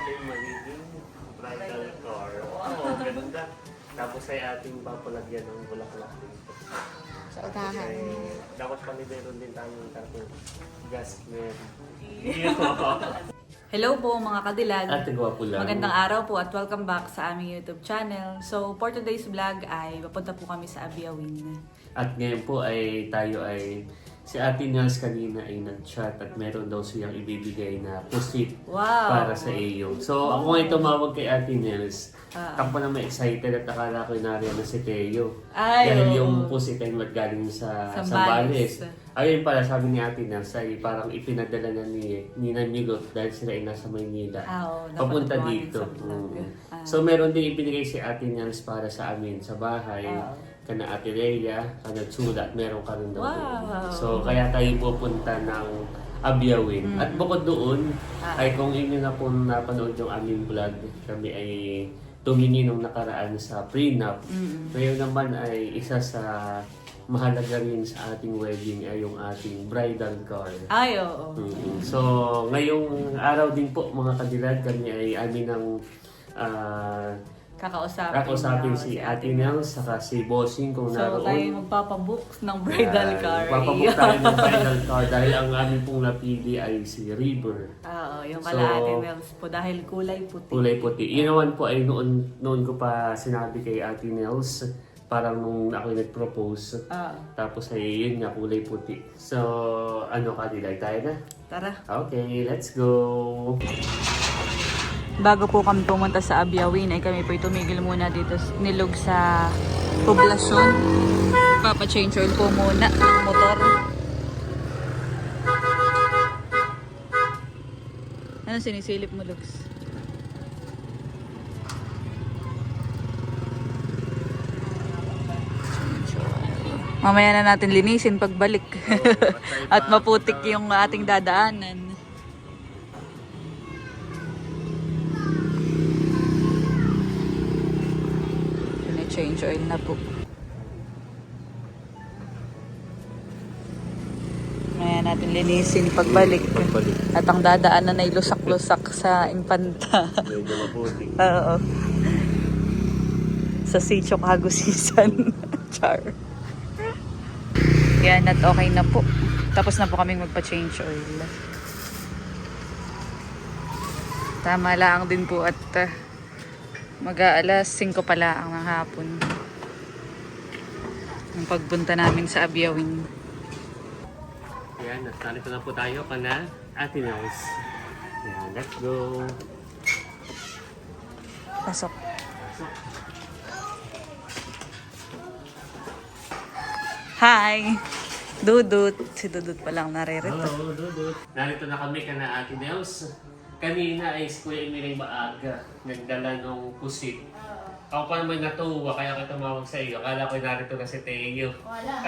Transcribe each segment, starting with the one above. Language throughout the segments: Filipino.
ating magiging bridal car. Wow, ganda. Tapos ay ating papalagyan ng bulaklak dito. Sa Tapos unahan. ay, dapat pa meron din tayong tapos jasmine. Hello po mga kadilag. Ate gwapo lang. Magandang araw po at welcome back sa aming YouTube channel. So for today's vlog ay papunta po kami sa Abiawin. At ngayon po ay tayo ay si Ate Nels kanina ay nag-chat at meron daw siyang ibibigay na pusit Wow! para sa iyo. So ako ngayon tumawag kay Ate Nels. Ako na may excited at akala ko nariyan na si Teo. Ay, Dahil oo. yung pusit ay galing sa Sambales. Sambales. Ayun pala sabi ni Ate Nels ay parang ipinadala na ni Nina Milot dahil sila ay nasa Maynila. Oo, Papunta napanood ko dito. sa vlog. So meron din ibinigay si Ate Nels para sa amin sa bahay. Oo. Kana Ate Rhea, kana Chula, at meron ka rin daw. Wow. So kaya tayo pupunta ng Abiawin. At bukod doon, ay kung inyo na po napanood yung aming vlog, kami ay tumingin nung nakaraan sa prenup. Ngayon naman ay isa sa mahalaga rin sa ating wedding ay yung ating bridal car. Ay, oo. So, ngayong araw din po mga kadilag, kami ay amin ng kakausapin si Ate Nels saka si Bossing kung So naroon. tayo magpapabook ng bridal car. Papabook tayo ng bridal car dahil ang aming pong napili ay si River. Oo, yung So, kala Ate Nels po dahil kulay puti. Kulay puti. Yun naman po ay noon ko pa sinabi kay Ate Nels parang nung ako nag-propose. Tapos ay yun nga, kulay puti. So, ano kadilag tayo na? Tara. Okay, let's go! Bago po kami pumunta sa Abiawin ay kami po tumigil muna dito nilog sa poblasyon. Papa-change oil po muna ng motor. Ano sinisilip mo, Lux? Mamaya na natin linisin pagbalik. At maputik yung ating dadaanan. Change oil na po. Mamaya natin linisin pagbalik. At ang dadaanan ay lusak-lusak sa Infanta. Medyo maputik. Oo. Sa Sitio Kagusisan. Char. Yan, at okay na po. Tapos na po kaming magpa-change oil. Tama lang din po at mag-aalas 5 pala ang hapon. Ang pagpunta namin sa Abiawin. Ayan, narito na po tayo kana Ate Nels. Ayan, let's go! Pasok. Hi! Dudut. Si Dudut pa lang naririto. Hello, Dudut. Narito na kami kana Ate Nels. Kanina ay si Kuya Emiray maaga. Nagdala ng pusit. Ako pa naman natuwa kaya ako tumawag sa iyo. Akala ko narito na si Teo. Wala.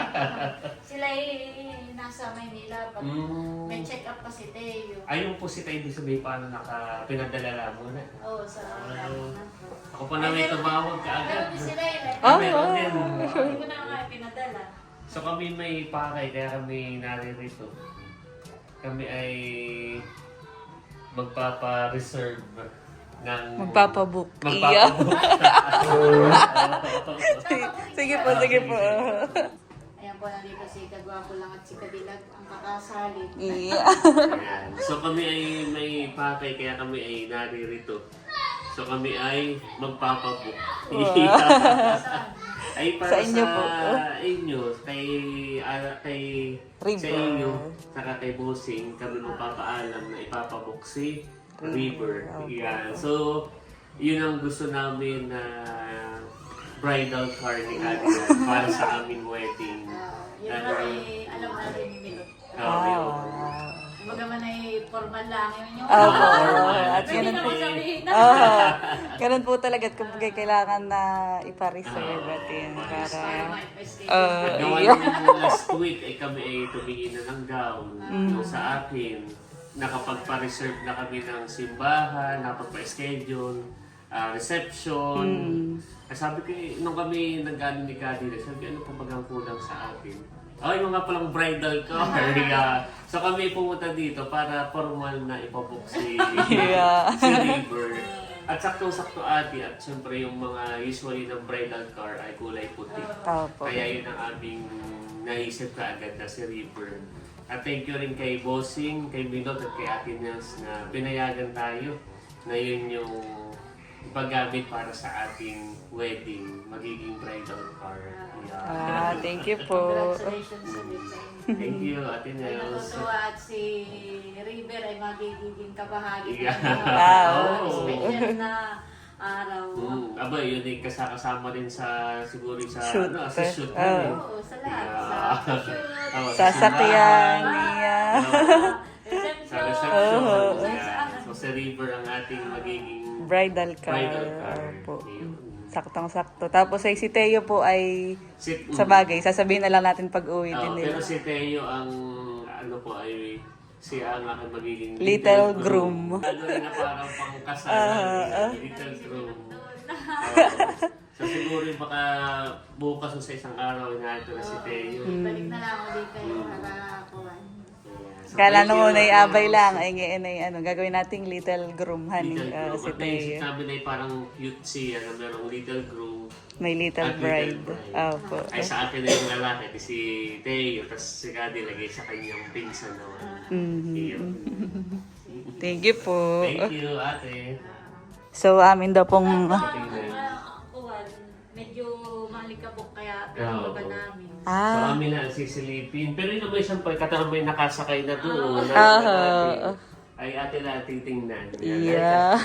Sila nasa Maynila. May check up pa si Teo. Ay, yung pusit ay di sabihin paano pinadala mo na. Oo, sa lalo na. Ako pa naman tumawag ka agad. Meron din sila Meron din. Hindi ko na nga pinadala. So kami may pakay kaya kami naririto. Kami ay magpapa-reserve ng... Magpapabook. Magpapabook. Sige po, sige po. Ayan po, nandito si Kagwapo lang at si Kadilag ang kakasalit. Iya. Ayan. So kami ay may pakay kaya kami ay naririto. So kami ay magpapabook. Ay para Sa inyo po. Inyo, River. sa inyo, saka kay Bossing, kami magpapaalam na ipapabook si River. Yan. So, yun ang gusto namin na bridal car ni Adrian para sa aming wedding. Yun ay alam natin ni Milot. Kumbaga man ay formal lang yun yung... At Pwede ganun na po. sabihin na. Ganun po talaga at kung kailangan na ipa-reserve at yun. Para... Gawa iya. ng last week, kami ay tumingin na ng gown. Yung sa akin, nakapagpa-reserve na kami ng simbahan, nakapagpa-schedule, reception. Sabi ko, nung kami nag-ano ni Kadile, sabi ano pa bagang kulang sa atin? Ay, mga palang bridal car. So kami pumunta dito para formal na ipabook si, Yeah. si River. At saktong-sakto ate at syempre yung mga usually ng bridal car ay kulay puti. Opo. Kaya yun ang aming naisip ka agad na si River. At thank you rin kay Bossing, kay Milot at kay Ate Nels na pinayagan tayo na yun yung ipagamit para sa ating wedding, magiging bridal car. Yeah. Thank you po. Congratulations ulit sa inyo. Thank you, Ate Ay, Nels. natutuwa at si River ay magiging kabahagi Yeah. ng Wow. special na araw. Aba, yun ay kasama rin sa siguro sa Shoot. sa shoot. Oh. Oo, sa lahat. Yeah. Sa picture. Oh, Sasakyan simbahan. niya. Sa reception. Oh. Yeah. So, si River ang ating magiging Bridal car. bridal car. Opo. Yun. Saktong-sakto. Tapos ay si Teo po ay Si- sa bagay. Sasabihin na lang natin pag-uwi din Pero nila. si Teo ang ano po ay siya ang aking magiging Little groom. Ano rin na parang pangkasalan. Little groom. So siguro baka bukas o sa isang araw na ito na si Teo. Balik na lang ulit kayo para kuhan. So, Kala thank you, mo na Ate iabay Nels. lang. Ay ngayon ay ano, gagawin nating little groom, honey. Little groom. Si At naisip Teo. namin ay parang cute siya na merong little groom. May little at bride. little bride. Opo. Ay sa akin na yung lalaki, di si Teo, tapos si Kadi lagay sa kanyang pinsan naman. Mhm. Yun. Thank you po. Thank you, ate. So, amin daw pong... Kuhan, medyo malikabok kaya Oo. pinababa namin. So Ah. amin na sisilipin. Pero yun naman isang katawan may nakasakay na doon. Ay ate na titingnan. Yeah.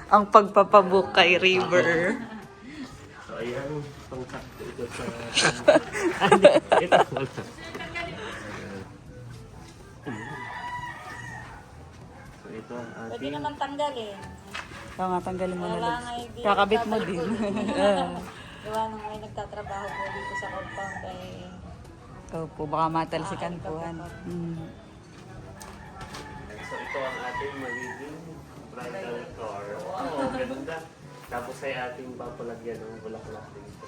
Ang pagpapabook kay River. So ayan, itong sakto ito sa... Ito wala. So ito ang Pwede ating... naman tanggalin. Kaya nga, tanggalin mo na Wala lang. nga hindi. Kakabit mo din. Gawa nung may nagtatrabaho po dito sa compound ay Opo, baka matalsikan po. So ito ang ating magiging bridal car. Oh, ganda. Tapos ay ating papalagyan ng bulaklak dito.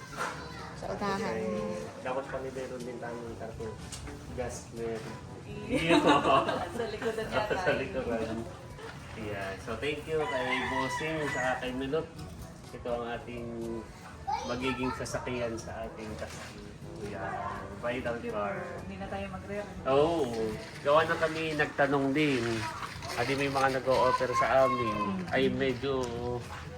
sa unahan. Ay, dapat kami meron din tamang tarpo. Gas meron. Sa likodan yata. Sa likuran. Yeah. So thank you kay Bossing sa kay Milot. Ito ang ating magiging sasakyan sa ating kasal. Yeah. Bridal car. Hindi na tayo mag-react. Oo. Gawa na kami nagtanong din. At may mga nag-o-offer sa amin. Ay medyo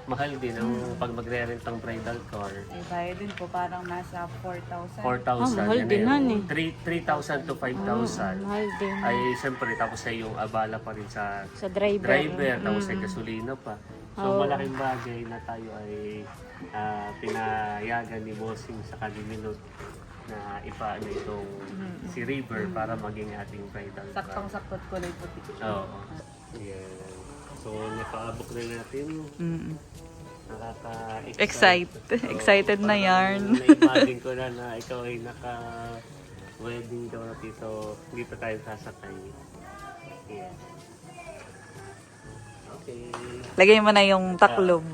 mahal din ang pag magre-rent ng bridal car. Ay, bayad din po parang nasa 4,000. 4,000. mahal Yan din eh. yan eh. 3,000 to 5,000. Mahal din. Ay siyempre tapos ay yung abala pa rin sa Sa driver. tapos ay gasolina pa. So malaking bagay na tayo ay pinayagan ni Bossing sa Kaliminot na ipaano itong si River para maging ating bridal car. Saktong-saktot kulay puti. Oo. Yeah. So napaabok na natin. Excited. Excited na yarn. Na-imagine ko na ikaw ay naka-wedding daw na dito. Dito tayo sasakay. Yeah. Okay. Lagay mo na yung taklob.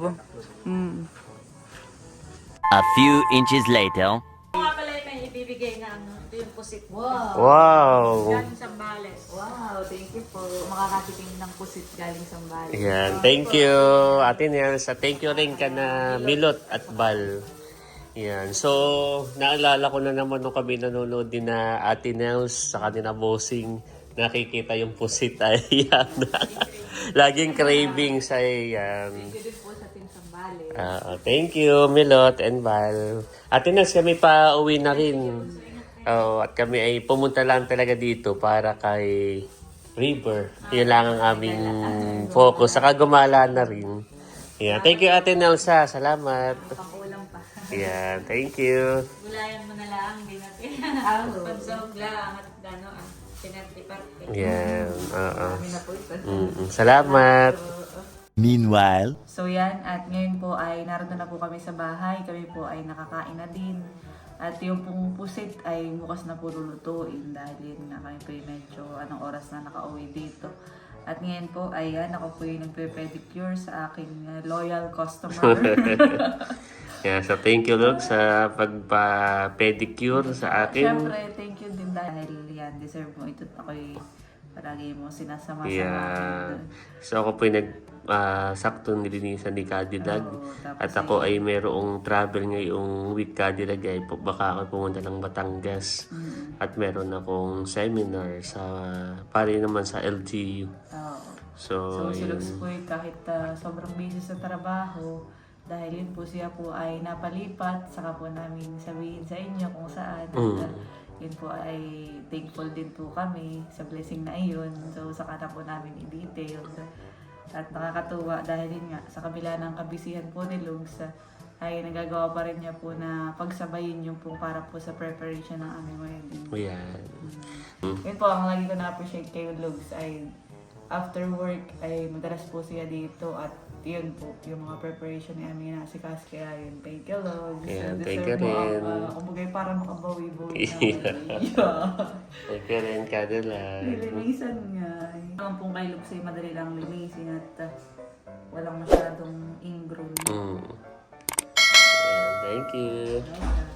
A few inches later. Nga pala yung may ibibigay na ano, ito yung pusit. Wow! Wow! Galing Sambales. Wow, thank you po. Makakatikim ng pusit galing sa Bali. Yan, thank you Ate Nels. At thank you rin ka na Milot at Bal. Yan, so naalala ko na naman nung kami nanonood din na Ate Nels sa kanina Bossing. Nakikita yung pusit ay yan. Laging craving sa yan. Thank you po sa Team Sambales. Thank you Milot and Bal. Ate Nels, kami pa uwi na rin. At kami ay pumunta lang talaga dito para kay River. Yun lang ang aming focus. Saka gumala na rin. Yeah. Thank you Ate Nelsa. Salamat. Pakulang pa. Yeah, thank you. Gulayan mo na lang, hindi natin. Pansog lang at gano'n. Pinatiparte. Yeah, Kami na po ito. Salamat. Meanwhile. So yan, at ngayon po ay narito na po kami sa bahay. Kami po ay nakakain na din. At yung pong pusit ay bukas na po lulutuin dahil yun nga kami po yung medyo anong oras na nakauwi dito. At ngayon po ay ako po yung nagpe-pedicure sa aking loyal customer. Yeah, so thank you, Lux, sa pagpa-pedicure sa akin. Siyempre, thank you din dahil yan, deserve mo ito. Ako'y palagi mo sinasama sa Yeah. akin. So ako po sakto nilinisan ni Cadillac. Oo, tapos At ako ay merong travel ngayong week Cadillac ay baka ako pumunta ng Batangas. At meron akong seminar sa pare naman sa LGU. Oo. So, So, si yun. Lux po ay kahit sobrang busy sa trabaho, dahil yun po siya po ay napalipat, saka po namin sabihin sa inyo kung saan. At, yun po ay thankful din po kami sa blessing na iyon. So, saka na po namin i-detail. At nakakatuwa dahil yun nga, sa kabila ng kabisihan po ni Lux, ay nagagawa pa rin niya po na pagsabayin yung po para po sa preparation ng aming wedding. Ayan. Yun po, ang lagi ko na-appreciate kay Lux ay after work ay madalas po siya dito at yun po, yung mga preparation ni Ami na si Kas, kaya yun, thank you Lux. Yeah, Deserve thank you mo rin. kumbaga para makabawi-bawi Yeah. na. Yeah. Thank you rin, Cadillac. Linisan nga. Ang pong kay Lux ay madali lang linisin at walang masyadong ingrown. Ayan, thank you. Okay.